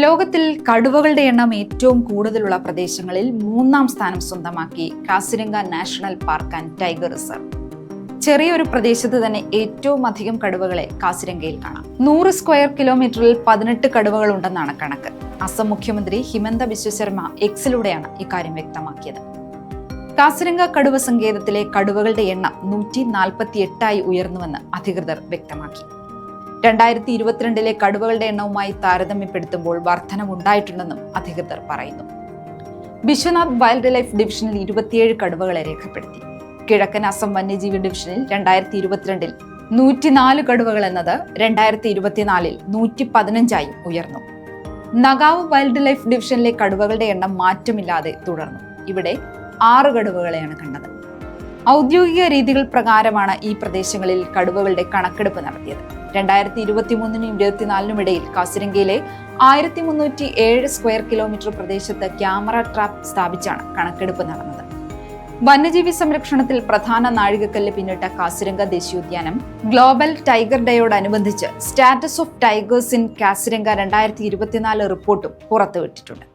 ലോകത്തിൽ കടുവകളുടെ എണ്ണം ഏറ്റവും കൂടുതലുള്ള പ്രദേശങ്ങളിൽ 3-ാം സ്ഥാനം സ്വന്തമാക്കി Kaziranga national park and tiger reserve. ചെറിയൊരു പ്രദേശത്ത് തന്നെ ഏറ്റവും അധികം കടുവകളെ കാസിരംഗയിൽ കാണാം. 100 സ്ക്വയർ കിലോമീറ്ററിൽ 18 കടുവകൾ ഉണ്ടെന്നാണ് കണക്ക്. അസം മുഖ്യമന്ത്രി ഹിമന്ത ബിശ്വ ശർമ എക്സിലൂടെയാണ് ഇക്കാര്യം വ്യക്തമാക്കിയത്. കാസിരംഗ കടുവ സങ്കേതത്തിലെ കടുവകളുടെ എണ്ണം 148 ഉയർന്നുവെന്ന് അധികൃതർ വ്യക്തമാക്കി. 2022 കടുവകളുടെ എണ്ണവുമായി താരതമ്യപ്പെടുത്തുമ്പോൾ വർധനവുണ്ടായിട്ടുണ്ടെന്നും അധികൃതർ പറയുന്നു. ബിശ്വനാഥ് വൈൽഡ് ലൈഫ് ഡിവിഷനിൽ 27 കടുവകളെ രേഖപ്പെടുത്തി. കിഴക്കൻ അസം വന്യജീവി ഡിവിഷനിൽ 2022 104 കടുവകൾ എന്നത് 2024 115 ഉയർന്നു. നഗാവ് വൈൽഡ് ലൈഫ് ഡിവിഷനിലെ കടുവകളുടെ എണ്ണം മാറ്റമില്ലാതെ തുടർന്നു. ഇവിടെ 6 കടുവകളെയാണ് കണ്ടത്. ഔദ്യോഗിക രീതികൾ പ്രകാരമാണ് ഈ പ്രദേശങ്ങളിൽ കടുവകളുടെ കണക്കെടുപ്പ് നടത്തിയത്. 2023-നും 2024-നും ഇടയിൽ കാസിരംഗയിലെ 1307 സ്ക്വയർ കിലോമീറ്റർ പ്രദേശത്ത് ക്യാമറ ട്രാപ്പ് സ്ഥാപിച്ചാണ് കണക്കെടുപ്പ് നടന്നത്. വന്യജീവി സംരക്ഷണത്തിൽ പ്രധാന നാഴികക്കല്ല് പിന്നിട്ട കാസിരംഗ ദേശീയോദ്യാനം ഗ്ലോബൽ ടൈഗർ ഡേയോടനുബന്ധിച്ച് status of tigers in Kaziranga 2024 റിപ്പോർട്ടും പുറത്തുവിട്ടിട്ടുണ്ട്.